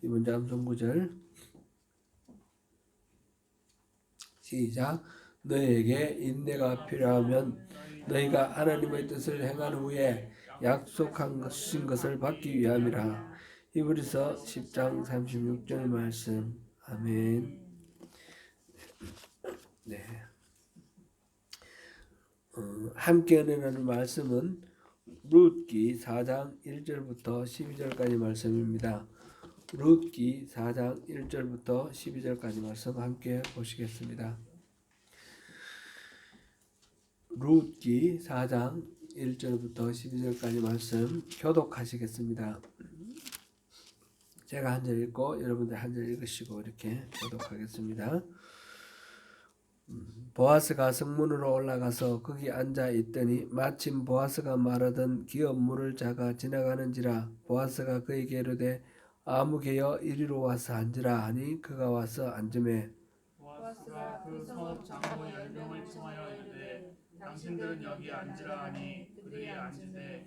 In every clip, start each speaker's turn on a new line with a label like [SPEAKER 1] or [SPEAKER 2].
[SPEAKER 1] 이번 주 암송 구절 시작. 너희에게 인내가 필요하면 너희가 하나님의 뜻을 행한 후에 약속한 것을 받기 위함이라. 히브리서 10장 36절 말씀. 아멘. 네. 함께 은혜라는 말씀은 룻기 4장 1절부터 12절까지 말씀입니다. 룻기 4장 1절부터 12절까지 말씀 함께 보시겠습니다. 룻기 4장 1절부터 12절까지 말씀 교독하시겠습니다. 제가 한 절 읽고 여러분들 한 절 읽으시고 이렇게 교독하겠습니다. 보아스가 성문으로 올라가서 거기 앉아 있더니 마침 보아스가 말하던 기업 물을 자가 지나가는지라. 보아스가 그에게 이르되 아무개여 이리로 와서 앉으라 하니 그가 와서 앉으매
[SPEAKER 2] 보아스가 그 성 장로 10명을 청하여 이르되 당신들은 여기 앉으라 하니 그들이 앉으되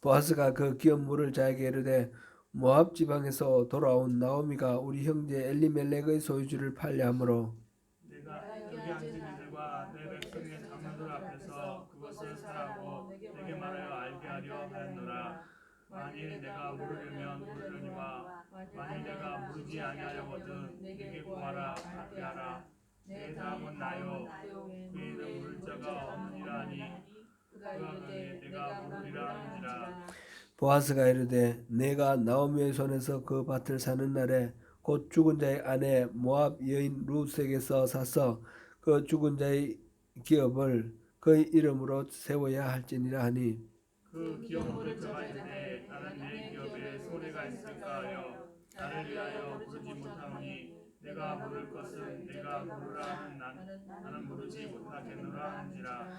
[SPEAKER 1] 보아스가 그 기업 물을 자에게 이르되 모압 지방에서 돌아온 나오미가 우리 형제 엘리멜렉의 소유주를 팔려 하므로
[SPEAKER 2] 내가 여기 앉은 이들과 내 백성의 장로들 앞에서 그것을 사라고 내게 말하여 알게 하려 하였노라. 만일 내가 물으려면 물으려니와 만일 내가 물으지 아니하려거든 내게 구하라 받게 하라. 내 다음은 나요. 그에는 물을 자가 없느니라 하니 그가 이르되 내가 물으리라 하는지라.
[SPEAKER 1] 보아스가 이르되 내가 나오미의 손에서 그 밭을 사는 날에 곧 죽은 자의 아내 모압 여인 룻에게서 사서 그 죽은 자의 기업을 그의 이름으로 세워야 할지니라 하니
[SPEAKER 2] 그 기업 물을 자가 이르되 나는 내 기업에 손해가 있을까 하여 나를 위하여 부르지 못하노니 내가 물을 것은 내가 물으라 하는 나는 물으지 못하겠노라 한지라.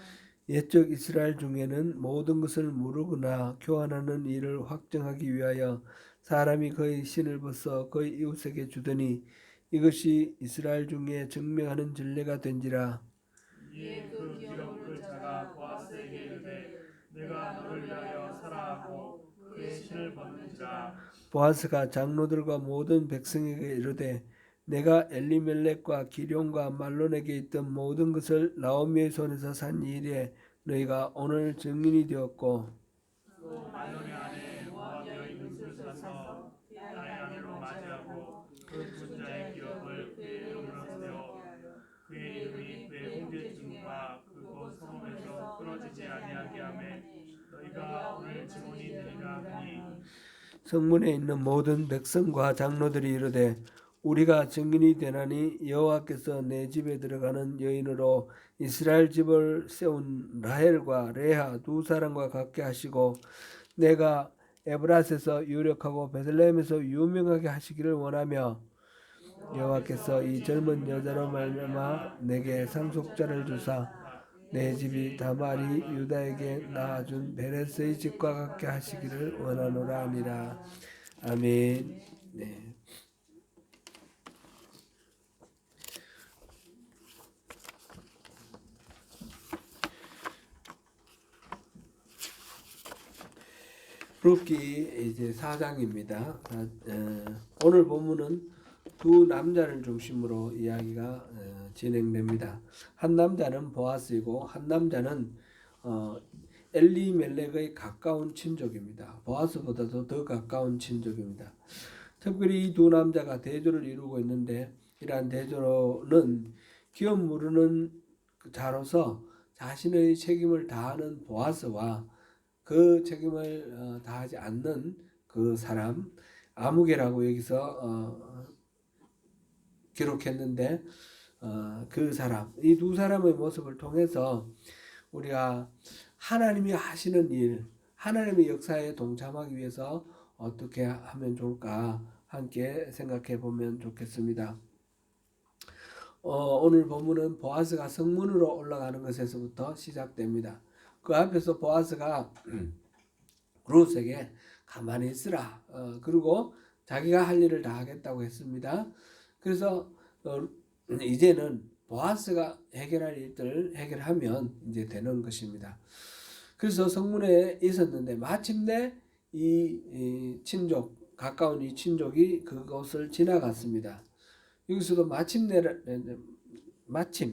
[SPEAKER 1] 옛적 이스라엘 중에는 모든 것을 모르거나 교환하는 일을 확정하기 위하여 사람이 그의 신을 벗어 그의 이웃에게 주더니 이것이 이스라엘 중에 증명하는 전례가 된지라.
[SPEAKER 2] 이에 그 기업 물을 자가 보아스에게 이르되 내가 너를 위하여 사라 하고 그의 신을 벗는지라.
[SPEAKER 1] 보아스가 장로들과 모든 백성에게 이르되 내가 엘리멜렉과 기럯과 말론에게 있던 모든 것을 나오미의 손에서 산 일에 너희가 오늘 증인이 되었고
[SPEAKER 2] 또 말론의 아내 모압 여인 룻을 사서 나의 아내로 맞이하고 그 죽은 자의 기업을 그의 이름으로 세워 그의 이름이 그의 형제중과 그곳 성읍에서 끊어지지 아니하게 하매 너희가 오늘 증언이 되리라 하니
[SPEAKER 1] 성문에 있는 모든 백성과 장로들이 이르되 우리가 증인이 되나니 여호와께서 내 집에 들어가는 여인으로 이스라엘 집을 세운 라헬과 레아 두 사람과 같게 하시고 내가 에브라스에서 유력하고 베들레헴에서 유명하게 하시기를 원하며 여호와께서 이 젊은 여자로 말미암아 내게 상속자를 주사 내 집이 다말이 유다에게 낳아준 베레스의 집과 같게 하시기를 원하노라 하니라. 아멘. 네. 룻기 이제 4장입니다. 오늘 본문은 두 남자를 중심으로 이야기가 진행됩니다. 한 남자는 보아스이고 한 남자는 엘리멜렉의 가까운 친족입니다. 보아스보다도 더 가까운 친족입니다. 특별히 이 두 남자가 대조를 이루고 있는데 이러한 대조는 기업 모르는 자로서 자신의 책임을 다하는 보아스와 그 책임을 다하지 않는 그 사람 아무개라고 여기서 기록했는데 그 사람 이 두 사람의 모습을 통해서 우리가 하나님이 하시는 일 하나님의 역사에 동참하기 위해서 어떻게 하면 좋을까 함께 생각해 보면 좋겠습니다. 오늘 본문은 보아스가 성문으로 올라가는 것에서부터 시작됩니다. 그 앞에서 보아스가 룻에게 가만히 있으라 그리고 자기가 할 일을 다 하겠다고 했습니다. 그래서 이제는 보아스가 해결할 일들을 해결하면 이제 되는 것입니다. 그래서 성문에 있었는데 마침내 이 친족 가까운 이 친족이 그곳을 지나갔습니다. 여기서도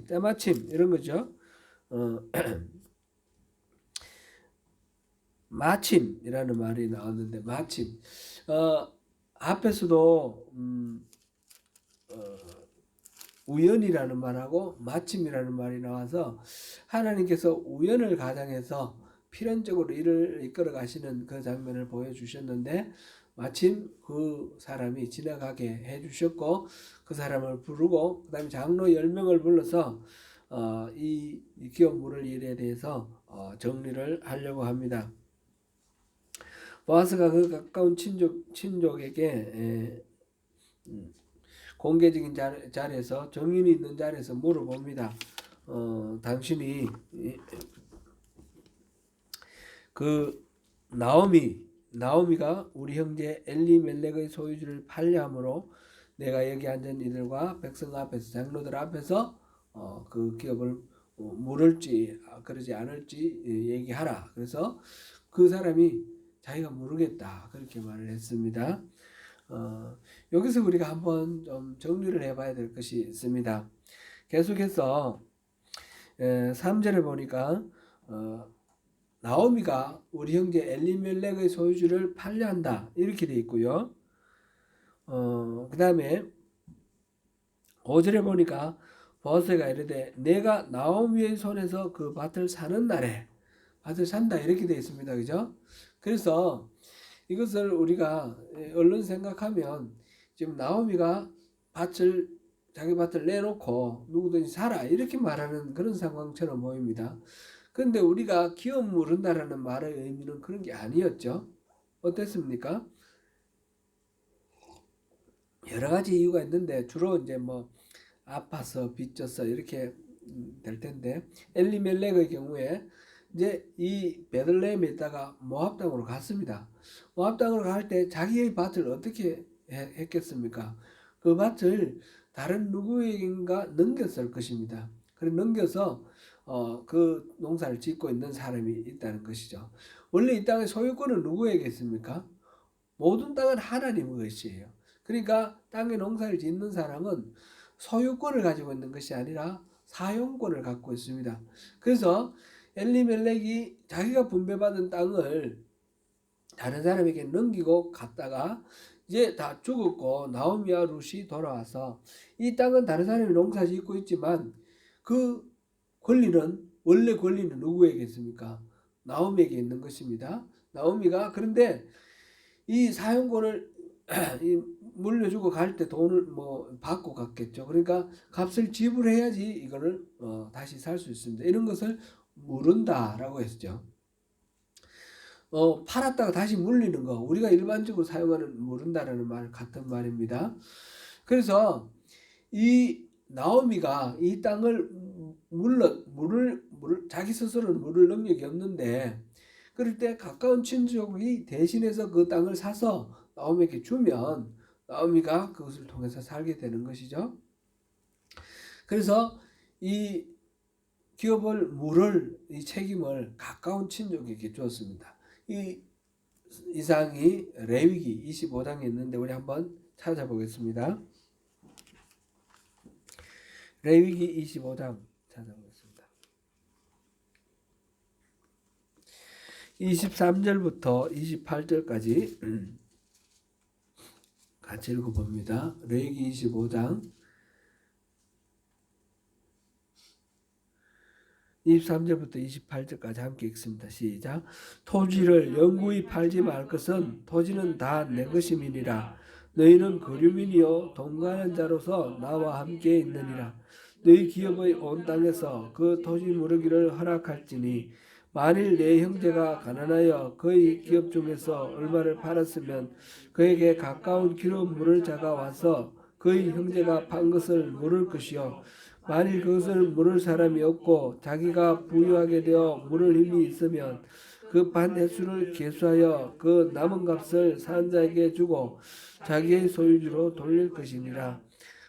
[SPEAKER 1] 때마침 이런 거죠. 마침이라는 말이 나왔는데 마침 앞에서도 우연이라는 말하고 마침이라는 말이 나와서 하나님께서 우연을 가장해서 필연적으로 일을 이끌어 가시는 그 장면을 보여주셨는데 마침 그 사람이 지나가게 해주셨고 그 사람을 부르고 그 다음에 장로 10명을 불러서 이 기업 물을 일에 대해서 정리를 하려고 합니다. 보아스가 그 가까운 친족에게 공개적인 자리에서 정인이 있는 자리에서 물어봅니다. 당신이 그 나오미가 우리 형제 엘리멜렉의 소유주를 팔려함으로 내가 여기 앉은 이들과 백성 앞에서 장로들 앞에서 그 기업을 물을지 그러지 않을지 얘기하라. 그래서 그 사람이 자기가 모르겠다 그렇게 말을 했습니다. 여기서 우리가 한번 좀 정리를 해봐야 될 것이 있습니다. 계속해서 3절에 보니까 나오미가 우리 형제 엘리멜렉의 소유주를 팔려한다 이렇게 되어 있고요. 그 다음에 5절에 보니까 보아스가 이르되 내가 나오미의 손에서 그 밭을 사는 날에 밭을 산다 이렇게 되어 있습니다. 그죠? 그래서 이것을 우리가 얼른 생각하면 지금 나오미가 자기 밭을 내놓고 누구든지 사라 이렇게 말하는 그런 상황처럼 보입니다. 그런데 우리가 기업 물은다라는 말의 의미는 그런 게 아니었죠. 어땠습니까? 여러 가지 이유가 있는데 주로 이제 뭐 아파서 빚져서 이렇게 될 텐데 엘리멜렉의 경우에 이제 이 베들레헴에 있다가 모압 땅으로 갔습니다. 모압 땅으로 갈 때 자기의 밭을 어떻게 했겠습니까? 그 밭을 다른 누구에게인가 넘겼을 것입니다. 그래 넘겨서 그 농사를 짓고 있는 사람이 있다는 것이죠. 원래 이 땅의 소유권은 누구에게 있습니까? 모든 땅은 하나님의 것이에요. 그러니까 땅에 농사를 짓는 사람은 소유권을 가지고 있는 것이 아니라 사용권을 갖고 있습니다. 그래서 엘리멜렉이 자기가 분배받은 땅을 다른 사람에게 넘기고 갔다가 이제 다 죽었고 나오미와 룻이 돌아와서 이 땅은 다른 사람이 농사 짓고 있지만 그 원래 권리는 누구에게 있습니까? 나오미에게 있는 것입니다. 나오미가 그런데 이 사용권을 물려주고 갈 때 돈을 뭐 받고 갔겠죠. 그러니까 값을 지불해야지 이거를 다시 살 수 있습니다. 이런 것을 물은다라고 했죠. 팔았다가 다시 물리는 거 우리가 일반적으로 사용하는 물은다라는 말 같은 말입니다. 그래서 이 나오미가 이 땅을 자기 스스로는 물을 능력이 없는데 그럴 때 가까운 친족이 대신해서 그 땅을 사서 나오미에게 주면 나오미가 그것을 통해서 살게 되는 것이죠. 그래서 이 기업을 물을 이 책임을 가까운 친족에게 주었습니다. 이 이상이 레위기 25장에 있는데 우리 한번 찾아보겠습니다. 레위기 25장 찾아보겠습니다. 23절부터 28절까지 같이 읽어봅니다. 레위기 25장 23절부터 28절까지 함께 읽습니다. 시작. 토지를 영구히 팔지 말 것은 토지는 다 내 것임이니라. 너희는 거류민이요 동거하는 자로서 나와 함께 있느니라. 너희 기업의 온 땅에서 그 토지 무르기를 허락할지니 만일 내 형제가 가난하여 그의 기업 중에서 얼마를 팔았으면 그에게 가까운 기업 물을 자가 와서 그의 형제가 판 것을 물을 것이요 만일 그것을 물을 사람이 없고 자기가 부유하게 되어 물을 힘이 있으면 그 판 횟수를 계수하여 그 남은 값을 산 자에게 주고 자기의 소유주로 돌릴 것이니라.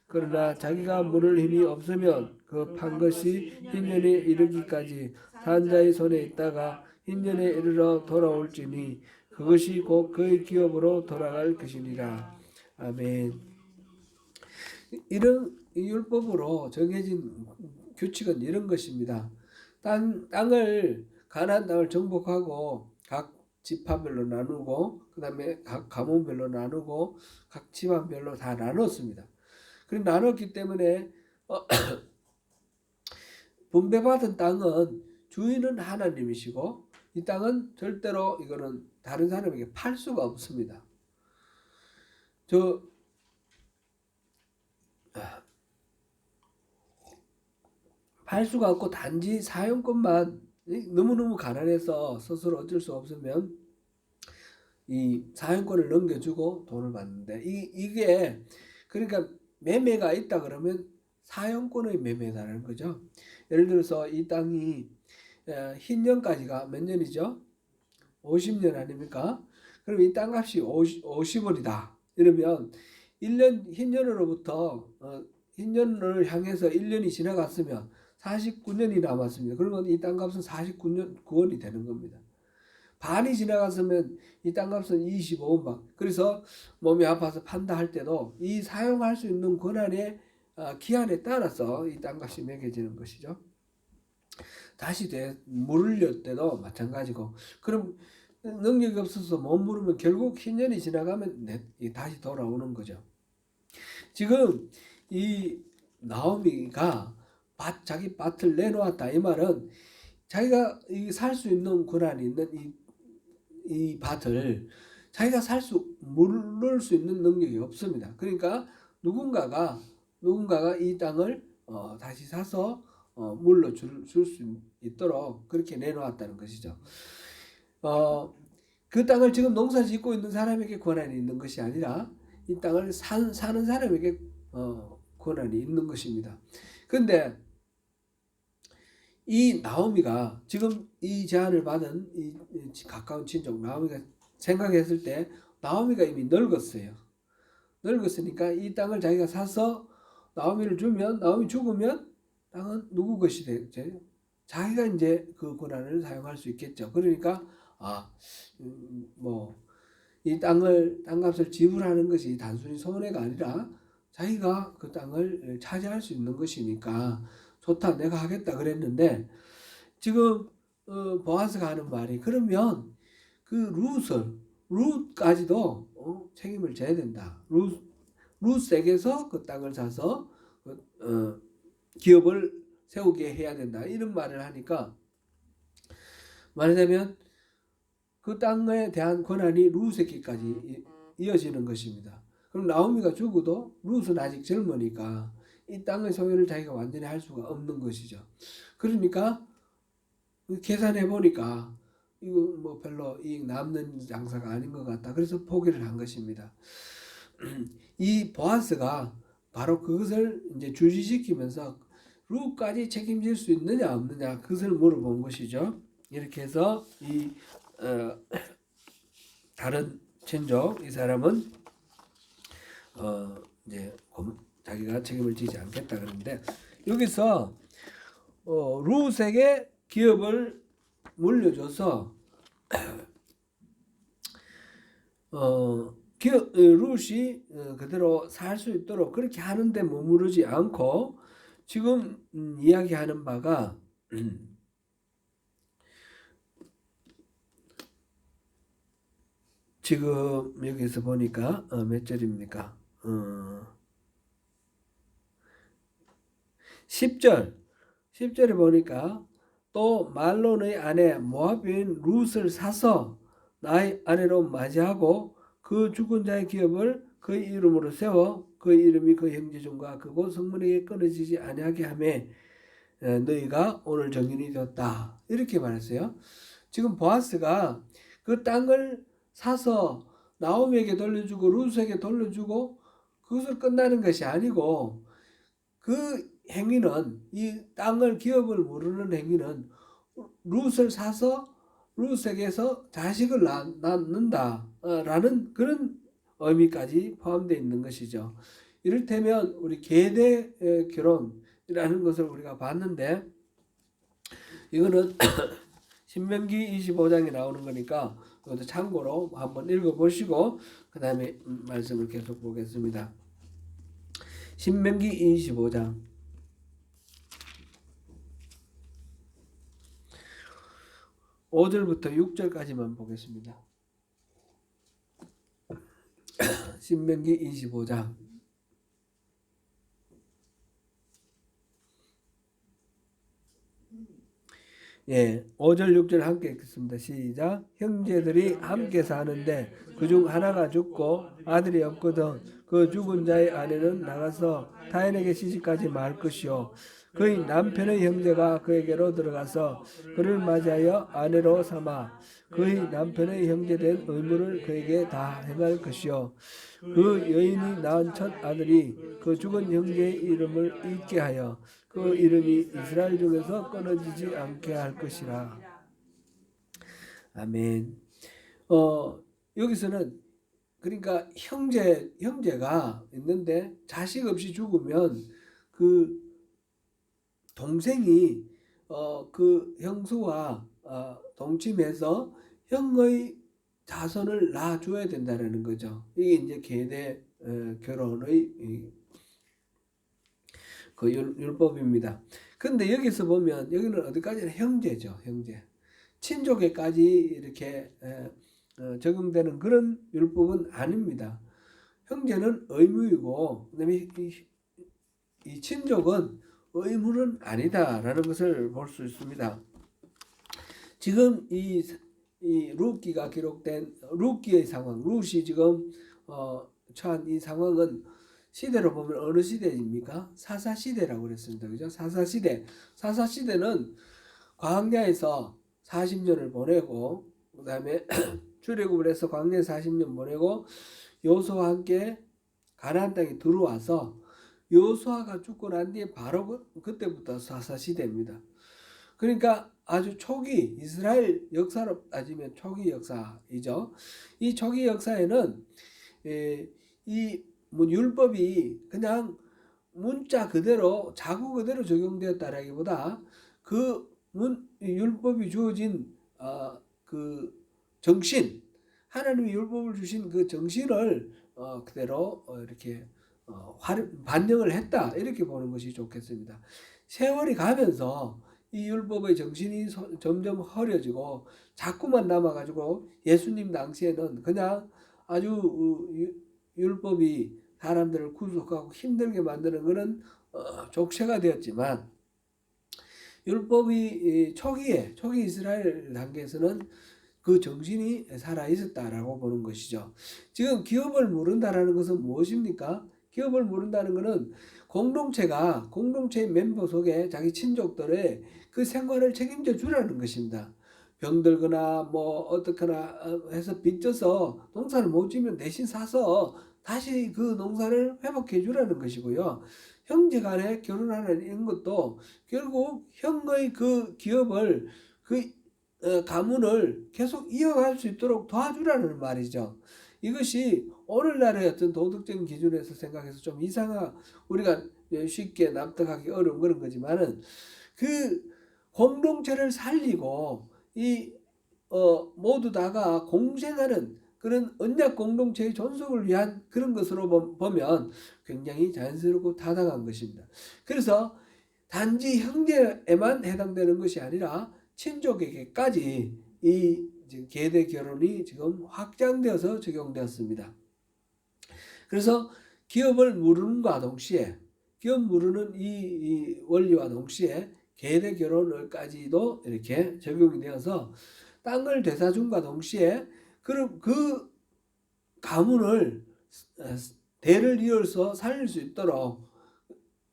[SPEAKER 1] 그러나 자기가 물을 힘이 없으면 그 판 것이 흰년에 이르기까지 산 자의 손에 있다가 흰년에 이르러 돌아올지니 그것이 곧 그의 기업으로 돌아갈 것이니라. 아멘. 이런 율법으로 정해진 규칙은 이런 것입니다. 땅을 가나안 땅을 정복하고 각 지파별로 나누고 그다음에 각 가문별로 나누고 각 집안별로 다 나눴습니다. 그리고 나눴기 때문에 분배받은 땅은 주인은 하나님이시고 이 땅은 절대로 이거는 다른 사람에게 팔 수가 없습니다. 팔 수가 없고 단지 사용권만 너무너무 가난해서 스스로 어쩔 수 없으면 이 사용권을 넘겨주고 돈을 받는데 이게 그러니까 매매가 있다 그러면 사용권의 매매라는 거죠. 예를 들어서 이 땅이 흰년까지가 몇 년이죠? 50년 아닙니까? 그럼 이 땅값이 50원이다. 이러면 1년 흰년으로부터 흰년을 향해서 1년이 지나갔으면 49년이 남았습니다. 그러면 이 땅값은 49원이 되는 겁니다. 반이 지나갔으면 이 땅값은 25원. 그래서 몸이 아파서 판다 할 때도 이 사용할 수 있는 권한의 기한에 따라서 이 땅값이 매겨지는 것이죠. 다시 물을 때도 마찬가지고. 그럼 능력이 없어서 못 물으면 결국 흰년이 지나가면 다시 돌아오는 거죠. 지금 이 나오미가 자기 밭을 내놓았다 이 말은 자기가 살 수 있는 권한이 있는 이 밭을 자기가 물을 수 있는 능력이 없습니다. 그러니까 누군가가 이 땅을 다시 사서 물로 줄 수 있도록 그렇게 내놓았다는 것이죠. 그 땅을 지금 농사 짓고 있는 사람에게 권한이 있는 것이 아니라 이 땅을 사는 사람에게 권한이 있는 것입니다. 그런데 이 나오미가 지금 이 제안을 받은 이 가까운 친족 나오미가 생각했을 때 나오미가 이미 늙었어요. 늙었으니까 이 땅을 자기가 사서 나오미를 주면 나오미 죽으면 땅은 누구 것이 되죠? 자기가 이제 그 권한을 사용할 수 있겠죠. 그러니까 이 땅값을 지불하는 것이 단순히 손해가 아니라 자기가 그 땅을 차지할 수 있는 것이니까 좋다 내가 하겠다 그랬는데 지금 보아스가 하는 말이 그러면 그 룻까지도 책임을 져야 된다. 룻에게서 그 땅을 사서 기업을 세우게 해야 된다. 이런 말을 하니까 말하자면 그 땅에 대한 권한이 룻에게까지 이어지는 것입니다. 그럼 나오미가 죽어도 룻은 아직 젊으니까 이 땅의 소유를 자기가 완전히 할 수가 없는 것이죠. 그러니까 계산해 보니까 이거 별로 이익 남는 장사가 아닌 것 같다. 그래서 포기를 한 것입니다. 이 보아스가 바로 그것을 이제 주시시키면서 룻까지 책임질 수 있느냐 없느냐 그것을 물어본 것이죠. 이렇게 해서 이 다른 친족 이 사람은 이제 자기가 책임을 지지 않겠다 그러는데 여기서 룻에게 기업을 물려줘서 룻이 그대로 살 수 있도록 그렇게 하는데 머무르지 않고 지금 이야기하는 바가 지금 여기서 보니까 몇 절입니까? 10절에 보니까 또 말론의 아내 모압인 룻을 사서 나의 아내로 맞이하고 그 죽은 자의 기업을 그의 이름으로 세워 그의 이름이 그 형제중과 그곳 성문에게 끊어지지 아니하게 하매 너희가 오늘 정인이 되었다. 이렇게 말했어요. 지금 보아스가 그 땅을 사서 나오미에게 돌려주고 룻에게 돌려주고 그것을 끝나는 것이 아니고 그 행위는 이 땅을 기업을 모르는 행위는 룻을 사서 룻에게서 자식을 낳는다라는 그런 의미까지 포함되어 있는 것이죠. 이를테면 우리 계대 결혼이라는 것을 우리가 봤는데 이거는 신명기 25장에 나오는 거니까 이것도 참고로 한번 읽어보시고 그 다음에 말씀을 계속 보겠습니다. 신명기 25장 5절부터 6절까지만 보겠습니다. 신명기 25장 예, 5절 6절 함께 읽겠습니다. 시작. 형제들이 함께 사는데 그중 하나가 죽고 아들이 없거든 그 죽은 자의 아내는 나가서 타인에게 시집가지 말 것이요 그의 남편의 형제가 그에게로 들어가서 그를 맞이하여 아내로 삼아 그의 남편의 형제된 의무를 그에게 다 행할 것이요 그 여인이 낳은 첫 아들이 그 죽은 형제의 이름을 잊게 하여 그 이름이 이스라엘 중에서 끊어지지 않게 할 것이라. 아멘. 여기서는 그러니까 형제가 있는데 자식 없이 죽으면 그 동생이 그 형수와 동침해서 형의 자손을 낳아줘야 된다는 거죠. 이게 이제 계대 결혼의 그 율법입니다. 근데 여기서 보면 여기는 어디까지나 형제죠. 형제. 친족에까지 이렇게 적용되는 그런 율법은 아닙니다. 형제는 의무이고 그다음에 이 친족은 의무는 아니다라는 것을 볼 수 있습니다. 지금 이 룻기가 기록된 룻기의 상황, 룻이 지금 처한 이 상황은 시대로 보면 어느 시대입니까? 사사시대라고 그랬습니다. 그죠? 사사시대는 광야에서 40년을 보내고 그 다음에 출애굽을 해서 광야에 40년 보내고 여호수아와 함께 가나안 땅에 들어와서 여호수아가 죽고 난 뒤에 바로 그때부터 사사시대입니다. 그러니까 아주 초기 이스라엘 역사로 따지면 초기 역사이죠. 이 초기 역사에는 이 율법이 그냥 문자 그대로 자구 그대로 적용되었다라기보다 그 율법이 주어진 그 정신 하나님이 율법을 주신 그 정신을 그대로 이렇게 반영을 했다 이렇게 보는 것이 좋겠습니다. 세월이 가면서 이 율법의 정신이 점점 흐려지고 자꾸만 남아가지고 예수님 당시에는 그냥 아주 율법이 사람들을 구속하고 힘들게 만드는 그런 족쇄가 되었지만 율법이 초기 이스라엘 단계에서는 그 정신이 살아 있었다라고 보는 것이죠. 지금 기업을 모른다라는 것은 무엇입니까? 기업을 모른다는 것은 공동체의 멤버 속에 자기 친족들의 그 생활을 책임져 주라는 것입니다. 병들거나 뭐 어떻거나 해서 빚져서 농사를 못 지면 대신 사서 다시 그 농사를 회복해 주라는 것이고요. 형제간에 결혼하는 것도 결국 형의 그 기업을 그 가문을 계속 이어갈 수 있도록 도와주라는 말이죠. 이것이 오늘날의 어떤 도덕적인 기준에서 생각해서 좀 우리가 쉽게 납득하기 어려운 그런 거지만은 그 공동체를 살리고 모두 다가 공생하는 그런 언약 공동체의 존속을 위한 그런 것으로 보면 굉장히 자연스럽고 타당한 것입니다. 그래서 단지 형제에만 해당되는 것이 아니라 친족에게까지 이 계대 결혼이 지금 확장되어서 적용되었습니다. 그래서 기업을 무르는과 동시에 기업 무르는 이 원리와 동시에 계대 결혼을까지도 이렇게 적용이 되어서 땅을 되사줌과 동시에 그 가문을 대를 이어서 살릴 수 있도록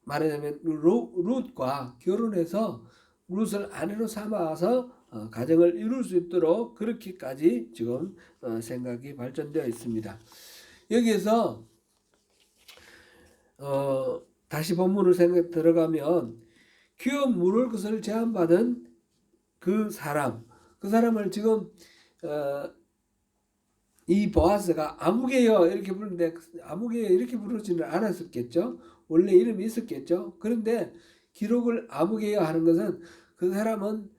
[SPEAKER 1] 말하자면 룻과 결혼해서 룻을 아내로 삼아서 가정을 이룰 수 있도록 그렇게까지 지금 생각이 발전되어 있습니다. 여기에서 다시 본문을 들어가면 기업 물을 것을 제한받은 그 사람을 지금 이 보아스가 아무개여 이렇게 부르는데 아무개여 이렇게 부르지는 않았었겠죠. 원래 이름이 있었겠죠. 그런데 기록을 아무개여 하는 것은 그 사람은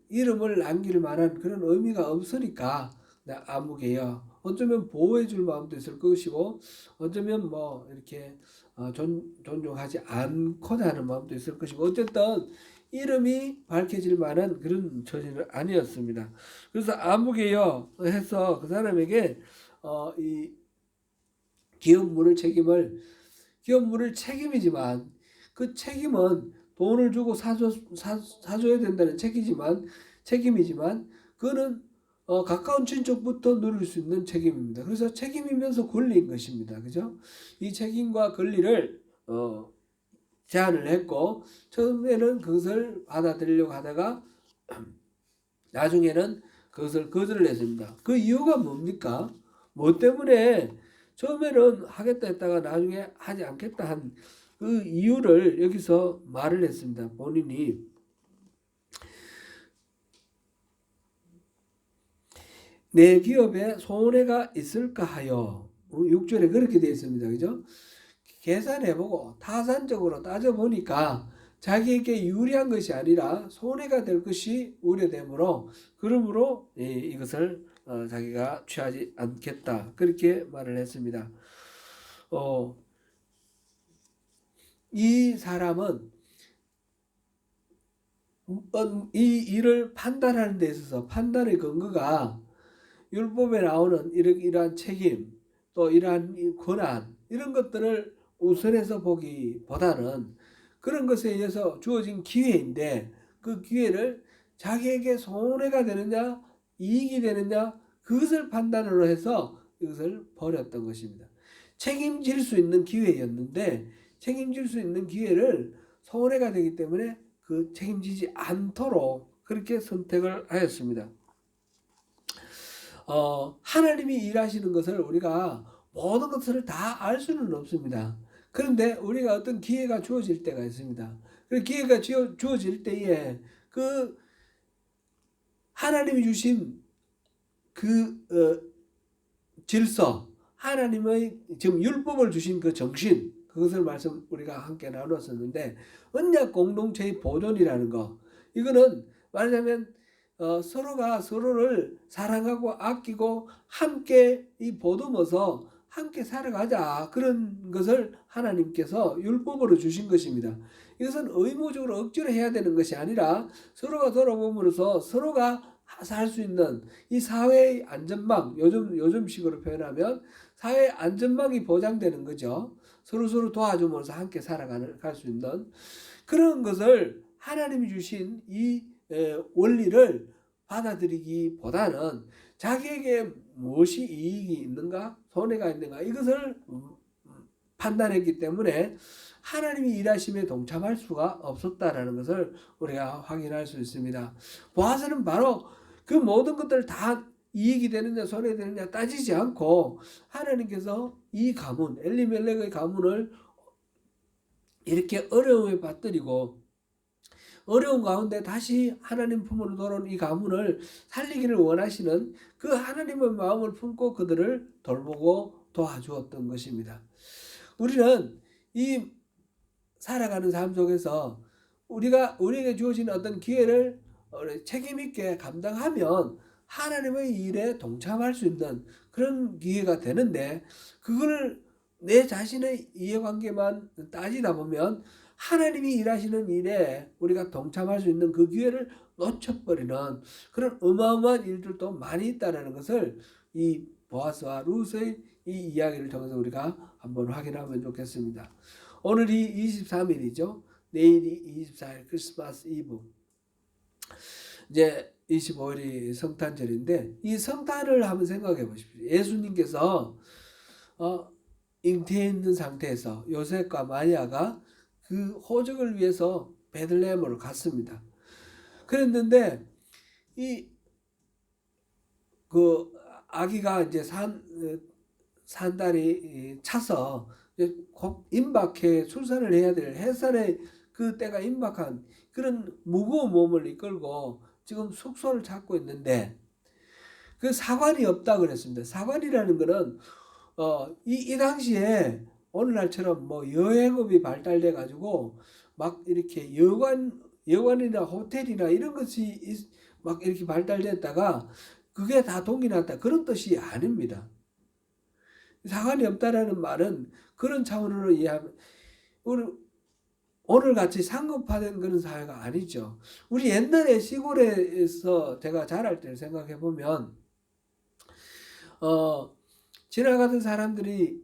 [SPEAKER 1] 이름을 남길 만한 그런 의미가 없으니까 아무개여. 어쩌면 보호해줄 마음도 있을 것이고 어쩌면 뭐 이렇게 존중하지 않고자 하는 마음도 있을 것이고 어쨌든 이름이 밝혀질 만한 그런 처지는 아니었습니다. 그래서 아무개여 해서 그 사람에게 이 기업물을 책임이지만 그 책임은 돈을 주고 사줘야 된다는 책임이지만 그거는 가까운 친척부터 누릴 수 있는 책임입니다. 그래서 책임이면서 권리인 것입니다. 그죠? 이 책임과 권리를 제안을 했고 처음에는 그것을 받아들이려고 하다가 나중에는 그것을 거절을 했습니다. 그 이유가 뭡니까? 뭐 때문에 처음에는 하겠다 했다가 나중에 하지 않겠다 한 그 이유를 여기서 말을 했습니다. 본인이 내 기업에 손해가 있을까 하여 6절에 그렇게 되어 있습니다. 그죠? 계산해보고 타산적으로 따져보니까 자기에게 유리한 것이 아니라 손해가 될 것이 우려되므로 그러므로 이것을 자기가 취하지 않겠다 그렇게 말을 했습니다. 이 사람은 이 일을 판단하는 데 있어서 판단의 근거가 율법에 나오는 이러한 책임 또 이러한 권한 이런 것들을 우선해서 보기보다는 그런 것에 의해서 주어진 기회인데 그 기회를 자기에게 손해가 되느냐 이익이 되느냐 그것을 판단으로 해서 이것을 버렸던 것입니다. 책임질 수 있는 기회였는데 책임질 수 있는 기회를 손해가 되기 때문에 그 책임지지 않도록 그렇게 선택을 하였습니다. 하나님이 일하시는 것을 우리가 모든 것을 다 알 수는 없습니다. 그런데 우리가 어떤 기회가 주어질 때가 있습니다. 그 기회가 주어질 때에 그 하나님이 주신 그 질서, 하나님의 지금 율법을 주신 그 정신, 그것을 우리가 함께 나눴었는데 언약 공동체의 보존이라는 거, 이거는 말하자면 서로가 서로를 사랑하고 아끼고 함께 보듬어서 함께 살아가자 그런 것을 하나님께서 율법으로 주신 것입니다. 이것은 의무적으로 억지로 해야 되는 것이 아니라 서로가 돌아봄으로써 서로가 살 수 있는 이 사회의 안전망, 요즘식으로 표현하면 사회의 안전망이 보장되는 거죠. 서로 도와주면서 함께 살아갈 수 있는 그런 것을 하나님이 주신 이 원리를 받아들이기보다는 자기에게 무엇이 이익이 있는가 손해가 있는가 이것을 판단했기 때문에 하나님이 일하심에 동참할 수가 없었다라는 것을 우리가 확인할 수 있습니다. 보아스는 바로 그 모든 것들 다 이익이 되느냐 손해가 되느냐 따지지 않고 하나님께서 이 가문 엘리멜렉의 가문을 이렇게 어려움에 빠뜨리고 어려운 가운데 다시 하나님 품으로 돌아온 이 가문을 살리기를 원하시는 그 하나님의 마음을 품고 그들을 돌보고 도와주었던 것입니다. 우리는 이 살아가는 삶 속에서 우리에게 주어진 어떤 기회를 책임있게 감당하면 하나님의 일에 동참할 수 있는 그런 기회가 되는데 그걸 내 자신의 이해관계만 따지다 보면 하나님이 일하시는 일에 우리가 동참할 수 있는 그 기회를 놓쳐버리는 그런 어마어마한 일들도 많이 있다는 것을 이 보아스와 룻의 이 이야기를 통해서 우리가 한번 확인하면 좋겠습니다. 오늘이 23일이죠. 내일이 24일 크리스마스 이브. 이제 25일이 성탄절인데 이 성탄을 한번 생각해 보십시오. 예수님께서 잉태해 있는 상태에서 요셉과 마리아가 그 호적을 위해서 베들레헴으로 갔습니다. 그랬는데 그 아기가 이제 산달이 차서 곧 임박해 출산을 해야 될 해산의 그 때가 임박한 그런 무거운 몸을 이끌고 지금 숙소를 찾고 있는데 그 사관이 없다 그랬습니다. 사관이라는 거는 이 당시에 오늘날처럼 뭐 여행업이 발달돼 가지고 막 이렇게 여관이나 호텔이나 이런 것이 막 이렇게 발달됐다가 그게 다 동일하다 그런 뜻이 아닙니다. 상관이 없다라는 말은 그런 차원으로 이해하면 우리 오늘 같이 상급화된 그런 사회가 아니죠. 우리 옛날에 시골에서 제가 자랄 때 생각해 보면 지나가던 사람이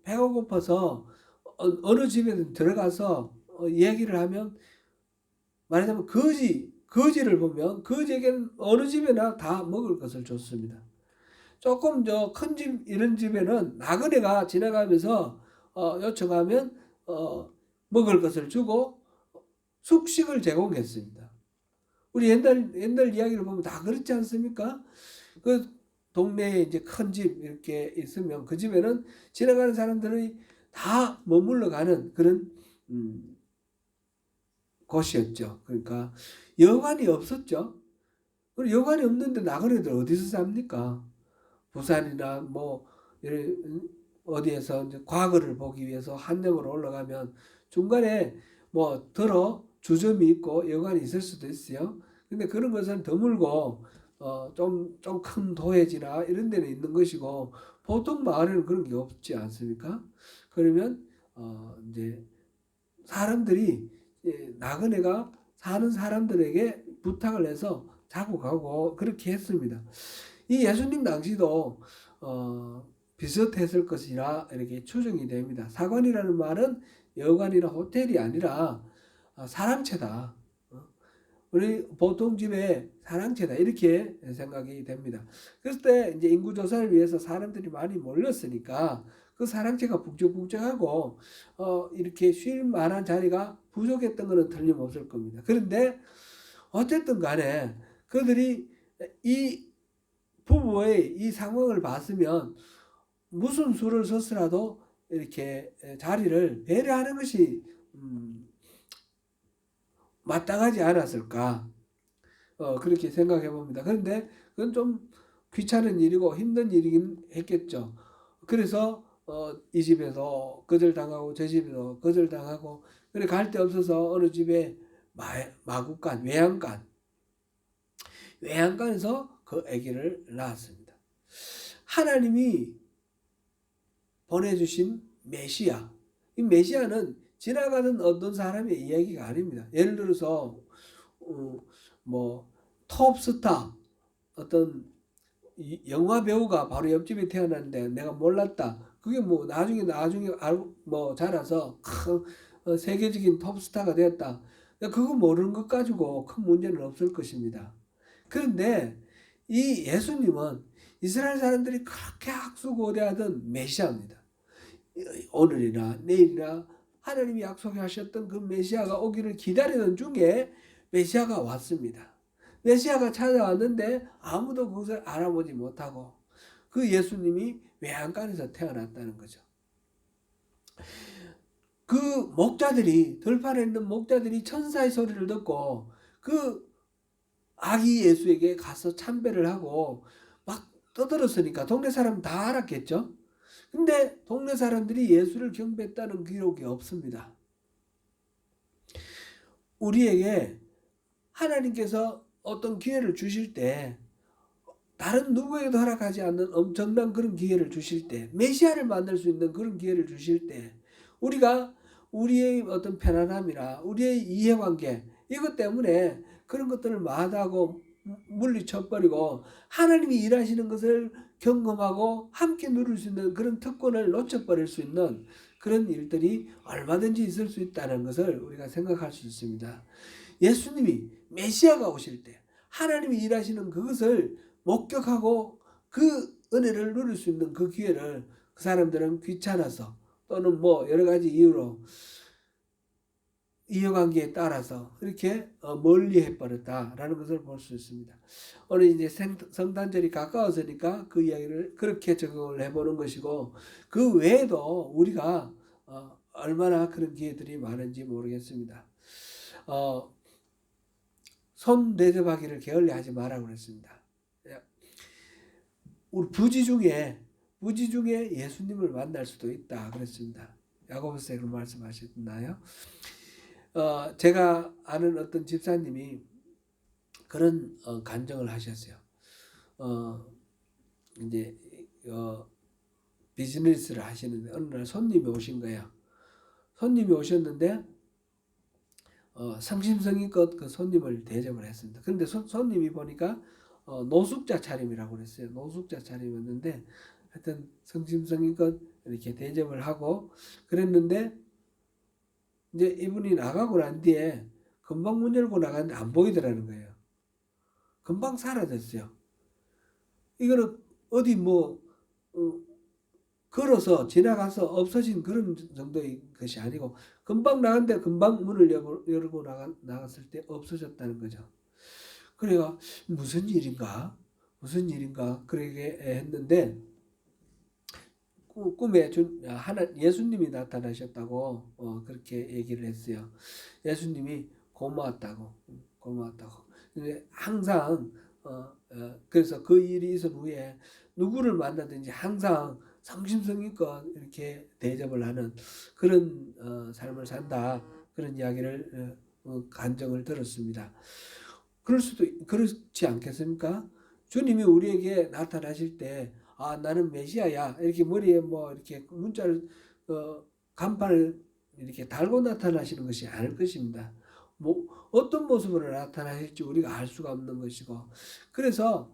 [SPEAKER 1] 배가 고파서 어느 집에든 들어가서 얘기를 하면 말하자면 거지를 보면 거지에게는 어느 집에나 다 먹을 것을 줬습니다. 조금 큰 집 이런 집에는 나그네가 지나가면서 요청하면 먹을 것을 주고 숙식을 제공했습니다. 우리 옛날 이야기를 보면 다 그렇지 않습니까? 그 동네에 이제 큰 집 이렇게 있으면 그 집에는 지나가는 사람들이 다 머물러 가는 그런 곳이었죠. 그러니까 여관이 없었죠. 그리고 여관이 없는데 나그네들 어디서 삽니까? 부산이나 뭐 어디에서 이제 과거를 보기 위해서 한정으로 올라가면 중간에 뭐 주점이 있고 여관이 있을 수도 있어요. 근데 그런 것은 드물고 좀 큰 도회지나 이런 데는 있는 것이고 보통 마을에는 그런 게 없지 않습니까? 그러면 이제 사람들이 나그네가 사는 사람들에게 부탁을 해서 자고 가고 그렇게 했습니다. 이 예수님 당시도 비슷했을 것이라 이렇게 추정이 됩니다. 사관이라는 말은 여관이나 호텔이 아니라 사랑채다. 우리 보통 집에 사랑채다 이렇게 생각이 됩니다. 그럴 때 이제 인구 조사를 위해서 사람들이 많이 몰렸으니까 그 사랑채가 북적북적하고 이렇게 쉴 만한 자리가 부족했던 것은 틀림없을 겁니다. 그런데 어쨌든 간에 그들이 이 부부의 이 상황을 봤으면 무슨 수를 섰으라도 이렇게 자리를 배려하는 것이 마땅하지 않았을까 그렇게 생각해 봅니다. 그런데 그건 좀 귀찮은 일이고 힘든 일이긴 했겠죠. 그래서 이 집에서 거절당하고 저 집에서 거절당하고 그래 갈 데 없어서 어느 집에 마구간 외양간에서 그 아기를 낳았습니다. 하나님이 보내주신 메시아, 이 메시아는 지나가는 어떤 사람의 이야기가 아닙니다. 예를 들어서 뭐 톱스타 어떤 영화 배우가 바로 옆집에 태어났는데 내가 몰랐다. 그게 뭐 나중에 뭐 자라서 큰 세계적인 톱스타가 되었다. 그거 모르는 것 가지고 큰 문제는 없을 것입니다. 그런데 이 예수님은 이스라엘 사람들이 그렇게 학수고대하던 메시아입니다. 오늘이나 내일이나 하나님이 약속하셨던 그 메시아가 오기를 기다리던 중에 메시아가 왔습니다. 메시아가 찾아왔는데 아무도 그것을 알아보지 못하고 그 예수님이 외양간에서 태어났다는 거죠. 그 들판에 있는 목자들이 천사의 소리를 듣고 그 아기 예수에게 가서 참배를 하고 막 떠들었으니까 동네 사람 다 알았겠죠. 근데 동네 사람들이 예수를 경배했다는 기록이 없습니다. 우리에게 하나님께서 어떤 기회를 주실 때 다른 누구에게도 허락하지 않는 엄청난 그런 기회를 주실 때 메시아를 만날 수 있는 그런 기회를 주실 때 우리가 우리의 어떤 편안함이나 우리의 이해관계 이것 때문에 그런 것들을 마다하고 물리쳐버리고 하나님이 일하시는 것을 경험하고 함께 누릴 수 있는 그런 특권을 놓쳐버릴 수 있는 그런 일들이 얼마든지 있을 수 있다는 것을 우리가 생각할 수 있습니다. 예수님이 메시아가 오실 때 하나님이 일하시는 그것을 목격하고 그 은혜를 누릴 수 있는 그 기회를 그 사람들은 귀찮아서 또는 뭐 여러 가지 이유로 이해관계에 따라서 이렇게 멀리 해버렸다라는 것을 볼 수 있습니다. 오늘 이제 성탄절이 가까워서니까 그 이야기를 그렇게 적용을 해보는 것이고 그 외에도 우리가 얼마나 그런 기회들이 많은지 모르겠습니다. 손 대접하기를 게을리하지 말라고 그랬습니다. 우리 부지 중에 예수님을 만날 수도 있다 그랬습니다. 야고보서에 그런 말씀하셨나요? 제가 아는 어떤 집사님이 그런 간증을 하셨어요. 이제 비즈니스를 하시는데 어느 날 손님이 오신 거예요. 손님이 오셨는데 성심성의껏 그 손님을 대접을 했습니다. 그런데 손님이 보니까 노숙자 차림이라고 그랬어요. 노숙자 차림이었는데 하여튼 성심성의껏 이렇게 대접을 하고 그랬는데 이제 이분이 나가고 난 뒤에 금방 문 열고 나갔는데 안 보이더라는 거예요. 금방 사라졌어요. 이거는 어디 걸어서 지나가서 없어진 그런 정도의 것이 아니고 금방 나갔는데 금방 문을 열고 나갔을 때 없어졌다는 거죠. 그래가 무슨 일인가 그러게 했는데 꿈에 예수님이 나타나셨다고 그렇게 얘기를 했어요. 예수님이 고마웠다고. 근데 항상 그래서 그 일이 있은 후에 누구를 만나든지 항상 성심성의껏 이렇게 대접을 하는 그런 삶을 산다. 그런 이야기를 간증을 들었습니다. 그렇지 않겠습니까? 주님이 우리에게 나타나실 때 나는 메시아야 이렇게 머리에 이렇게 문자를 간판을 이렇게 달고 나타나시는 것이 아닐 것입니다. 어떤 모습으로 나타나실지 우리가 알 수가 없는 것이고 그래서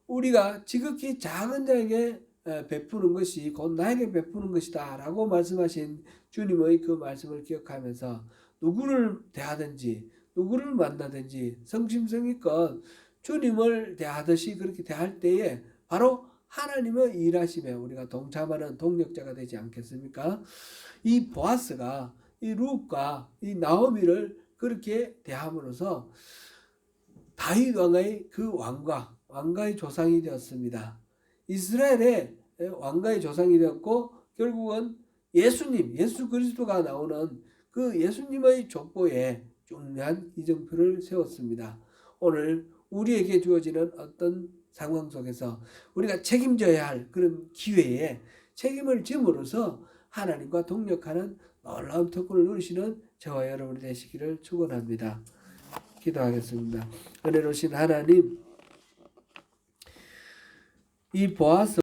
[SPEAKER 1] 우리가 지극히 작은 자에게 베푸는 것이 곧 나에게 베푸는 것이다 라고 말씀하신 주님의 그 말씀을 기억하면서 누구를 대하든지 누구를 만나든지 성심성의껏 주님을 대하듯이 그렇게 대할 때에 바로 하나님의 일하심에 우리가 동참하는 동력자가 되지 않겠습니까? 이 보아스가 이 룻과 이 나오미를 그렇게 대함으로써 다윗 왕의 그 왕가의 조상이 되었습니다. 이스라엘의 왕가의 조상이 되었고 결국은 예수 그리스도가 나오는 그 예수님의 족보에 중요한 이정표를 세웠습니다. 오늘 우리에게 주어지는 어떤 상황 속에서 우리가 책임져야 할 그런 기회에 책임을 짐으로써 하나님과 동력하는 놀라운 특권을 누리시는 저와 여러분이 되시기를 축원합니다. 기도하겠습니다. 은혜로우신 하나님, 이 보아스